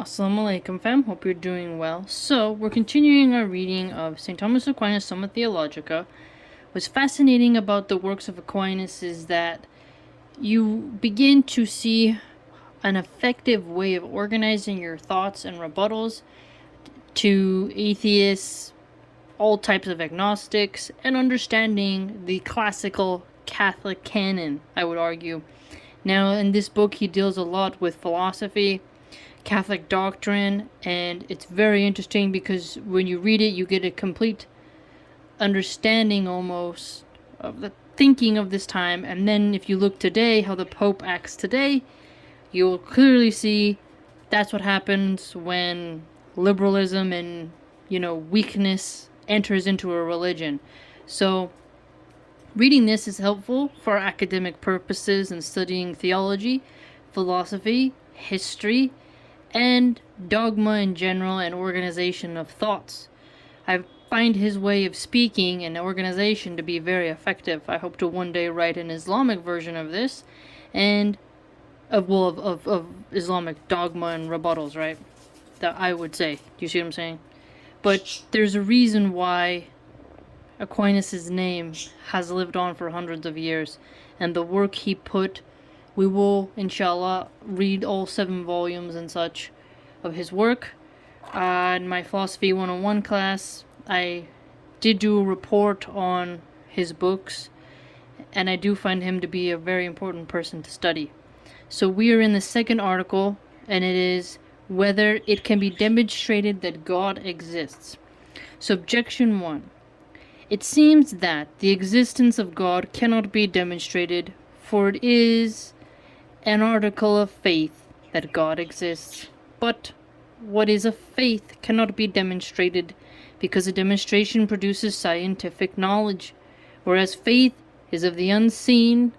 Assalamu alaikum fam, hope you're doing well. So, we're continuing our reading of St. Thomas Aquinas' Summa Theologica. What's fascinating about the works of Aquinas is that you begin to see an effective way of organizing your thoughts and rebuttals to atheists, all types of agnostics, and understanding the classical Catholic canon, I would argue. Now, in this book, he deals a lot with philosophy, Catholic doctrine, and it's very interesting because when you read it, you get a complete understanding almost of the thinking of this time. And then if you look today, how the Pope acts today, you'll clearly see that's what happens when liberalism and, weakness enters into a religion. So reading this is helpful for academic purposes and studying theology, philosophy, history, and dogma in general and organization of thoughts. I find his way of speaking and organization to be very effective. I hope to one day write an Islamic version of this, and of Islamic dogma and rebuttals, right? That I would say. Do you see what I'm saying? But there's a reason why Aquinas' name has lived on for hundreds of years, and the work he put. We will, inshallah, read all 7 volumes and such of his work. In my Philosophy 101 class, I did do a report on his books, and I do find him to be a very important person to study. So we are in the second article, and it is whether it can be demonstrated that God exists. So objection 1. It seems that the existence of God cannot be demonstrated, for it is an article of faith that God exists. But what is of faith cannot be demonstrated, because a demonstration produces scientific knowledge, whereas faith is of the unseen.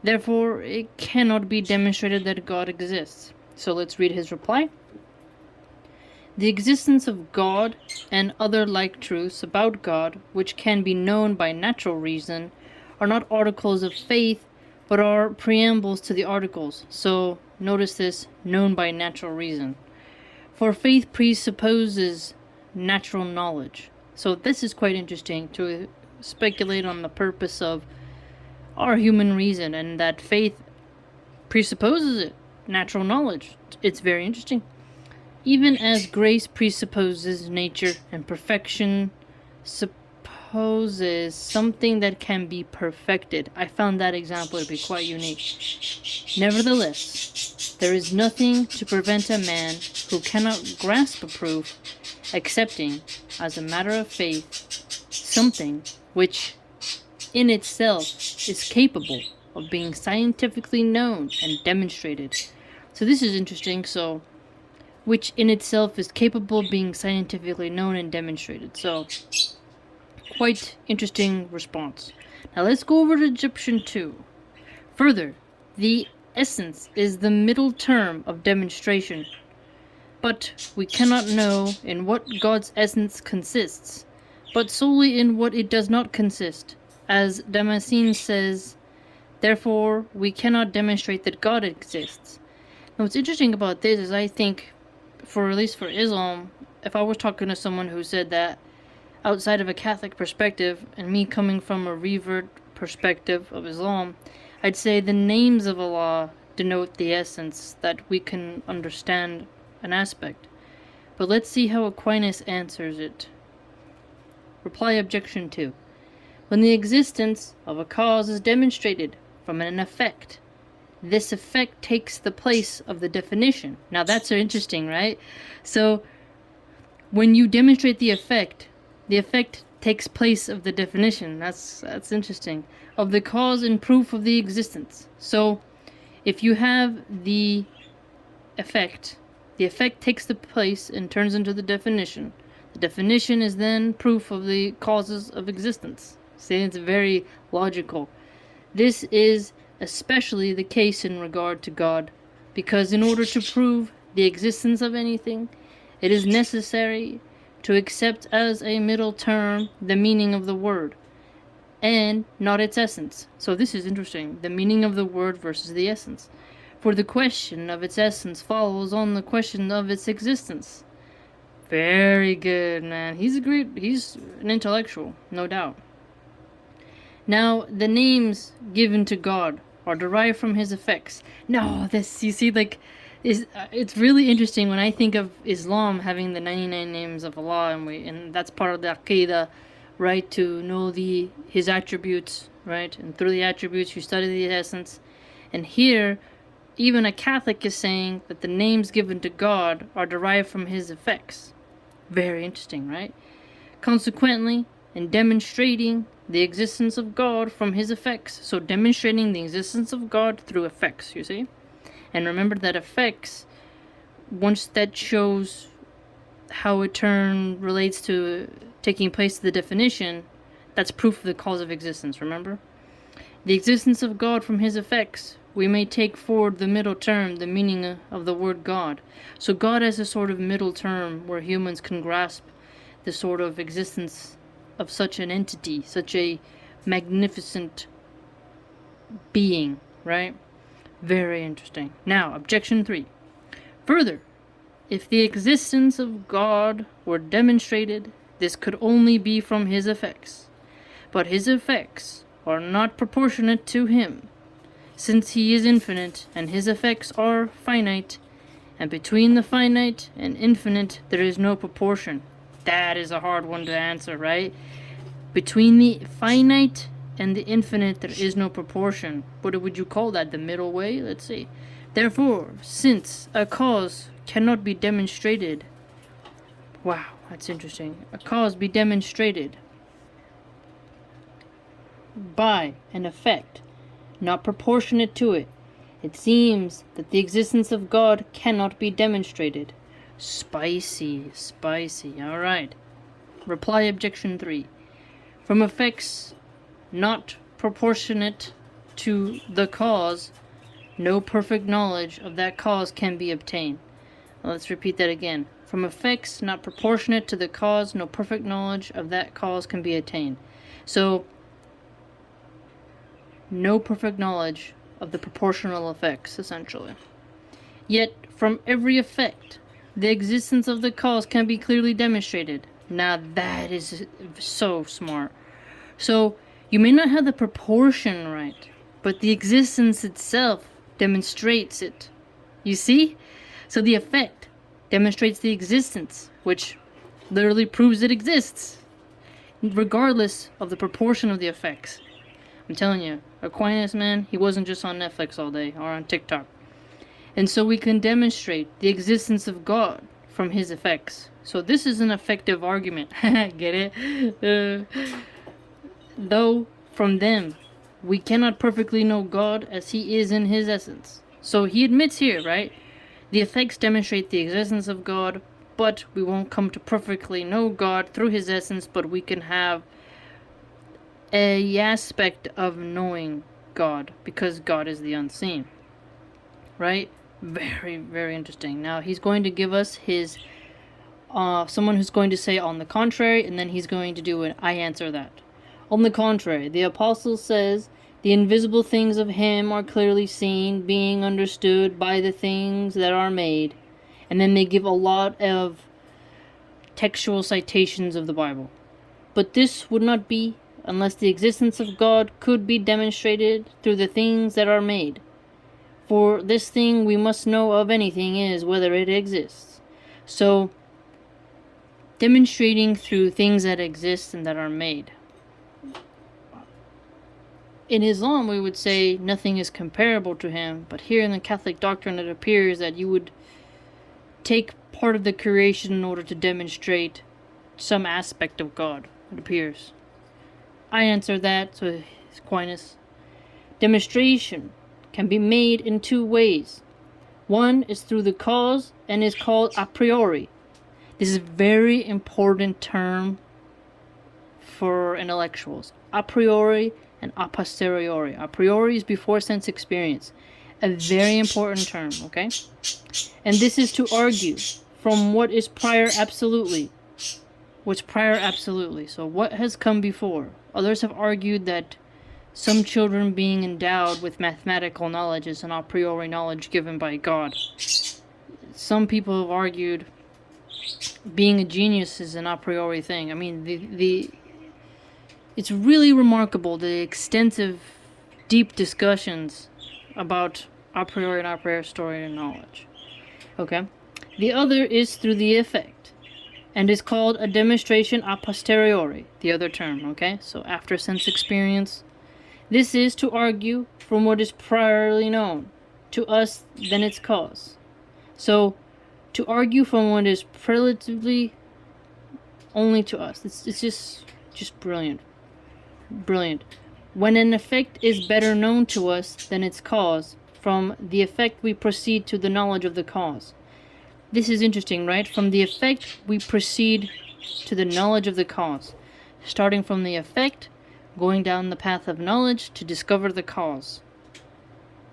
Therefore, it cannot be demonstrated that God exists. So let's read his reply. The existence of God and other like truths about God, which can be known by natural reason, are not articles of faith, but are preambles to the articles. So notice this, known by natural reason. For faith presupposes natural knowledge. So this is quite interesting to speculate on the purpose of our human reason, and that faith presupposes it, natural knowledge. It's very interesting. Even as grace presupposes nature and perfection supposes something that can be perfected. I found that example to be quite unique. Nevertheless, there is nothing to prevent a man who cannot grasp a proof accepting, as a matter of faith, something which in itself is capable of being scientifically known and demonstrated. So this is interesting. So, which in itself is capable of being scientifically known and demonstrated. So, quite interesting response. Now let's go over to Egyptian 2. Further, the essence is the middle term of demonstration, but we cannot know in what God's essence consists, but solely in what it does not consist. As Damascene says, therefore we cannot demonstrate that God exists. Now what's interesting about this is I think, at least for Islam, if I was talking to someone who said that outside of a Catholic perspective, and me coming from a revert perspective of Islam, I'd say the names of Allah denote the essence, that we can understand an aspect. But let's see how Aquinas answers it. Reply objection 2. When the existence of a cause is demonstrated from an effect, this effect takes the place of the definition. Now that's interesting, right? So when you demonstrate the effect takes place of the definition. That's interesting. Of the cause and proof of the existence. So if you have the effect takes the place and turns into the definition. The definition is then proof of the causes of existence. See, it's very logical. This is especially the case in regard to God, because in order to prove the existence of anything, it is necessary to accept as a middle term the meaning of the word, and not its essence. So this is interesting, the meaning of the word versus the essence. For the question of its essence follows on the question of its existence. Very good, man. He's an intellectual, no doubt. Now, the names given to God are derived from his effects. No, this, you see, like, it's really interesting when I think of Islam having the 99 names of Allah, and that's part of the Aqidah, right, to know his attributes, right, and through the attributes you study the essence. And here, even a Catholic is saying that the names given to God are derived from his effects. Very interesting, right? Consequently, in demonstrating the existence of God from his effects. So demonstrating the existence of God through effects, you see? And remember that effects, once that shows how a term relates to taking place to the definition, that's proof of the cause of existence, remember? The existence of God from his effects, we may take forward the middle term, the meaning of the word God. So God as a sort of middle term where humans can grasp the sort of existence of such an entity, such a magnificent being, right? Very interesting. Now, objection 3. Further, if the existence of God were demonstrated, this could only be from his effects. But his effects are not proportionate to him, since he is infinite and his effects are finite, and between the finite and infinite there is no proportion. That is a hard one to answer, right? Between the finite and the infinite there is no proportion. What would you call that? The middle way? Let's see. Therefore, since a cause cannot be demonstrated, wow, that's interesting. A cause be demonstrated by an effect not proportionate to it, it seems that the existence of God cannot be demonstrated. Spicy. Alright. Reply objection 3. From effects not proportionate to the cause, no perfect knowledge of that cause can be obtained. Now let's repeat that again. From effects not proportionate to the cause, no perfect knowledge of that cause can be attained. So, no perfect knowledge of the proportional effects, essentially. Yet, from every effect, the existence of the cause can be clearly demonstrated. Now that is so smart. So, you may not have the proportion right, but the existence itself demonstrates it. You see? So the effect demonstrates the existence, which literally proves it exists, regardless of the proportion of the effects. I'm telling you, Aquinas, man, he wasn't just on Netflix all day or on TikTok. And so we can demonstrate the existence of God from his effects. So this is an effective argument. Get it? Though from them we cannot perfectly know God as he is in his essence. So he admits here, right? The effects demonstrate the existence of God, but we won't come to perfectly know God through his essence, but we can have a aspect of knowing God, because God is the unseen. Right? Very, very interesting. Now he's going to give us his someone who's going to say on the contrary, and then he's going to do an I answer that. On the contrary, the apostle says, the invisible things of him are clearly seen, being understood by the things that are made. And then they give a lot of textual citations of the Bible. But this would not be unless the existence of God could be demonstrated through the things that are made. For this thing we must know of anything is whether it exists. So, demonstrating through things that exist and that are made. In Islam, we would say nothing is comparable to him, but here in the Catholic doctrine it appears that you would take part of the creation in order to demonstrate some aspect of God, it appears. I answer that, so Aquinas. Demonstration can be made in 2 ways. One is through the cause and is called a priori. This is a very important term for intellectuals. A priori and a posteriori. A priori is before sense experience. A very important term, okay? And this is to argue from what is prior absolutely. What's prior absolutely. So what has come before? Others have argued that some children being endowed with mathematical knowledge is an a priori knowledge given by God. Some people have argued being a genius is an a priori thing. I mean, it's really remarkable the extensive, deep discussions about a priori and a posteriori knowledge. Okay? The other is through the effect, and is called a demonstration a posteriori, the other term, okay? So after sense experience. This is to argue from what is priorly known to us than its cause. So, to argue from what is relatively only to us. It's just brilliant. Brilliant. When an effect is better known to us than its cause, from the effect we proceed to the knowledge of the cause. This is interesting, right? From the effect we proceed to the knowledge of the cause. Starting from the effect, going down the path of knowledge to discover the cause.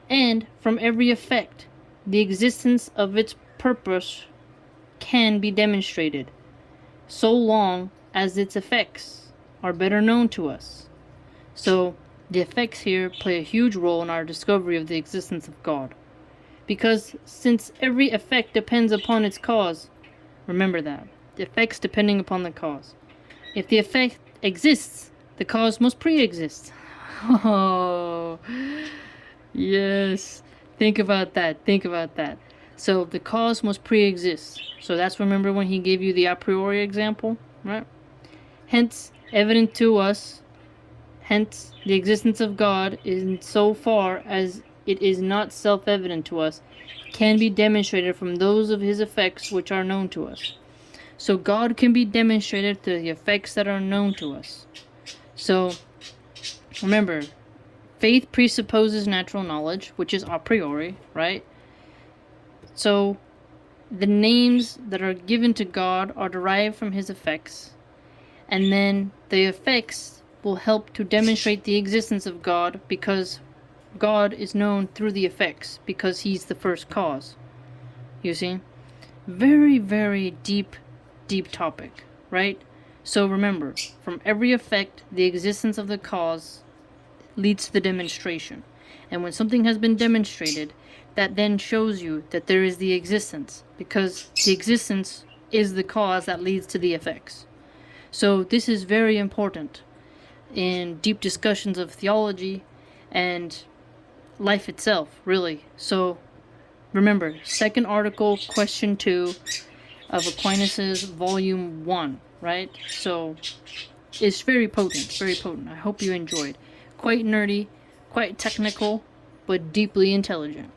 And from every effect, the existence of its purpose can be demonstrated, so long as its effects are better known to us. So, the effects here play a huge role in our discovery of the existence of God. Because since every effect depends upon its cause, remember that. The effects depending upon the cause. If the effect exists, the cause must pre-exist. Oh, yes. Think about that. Think about that. So the cause must pre-exist. So that's, remember when he gave you the a priori example, right? Hence, evident to us. Hence, the existence of God, in so far as it is not self-evident to us, can be demonstrated from those of his effects which are known to us. So God can be demonstrated through the effects that are known to us. So, remember, faith presupposes natural knowledge, which is a priori, right? So, the names that are given to God are derived from his effects, and then the effects will help to demonstrate the existence of God, because God is known through the effects, because he's the first cause. You see? Very, very deep topic, right? So remember, from every effect, the existence of the cause leads to the demonstration. And when something has been demonstrated, that then shows you that there is the existence, because the existence is the cause that leads to the effects. So this is very important in deep discussions of theology and life itself, really. So remember, second article, question 2 of Aquinas' volume 1, right? So it's very potent, very potent. I hope you enjoyed. Quite nerdy, quite technical, but deeply intelligent.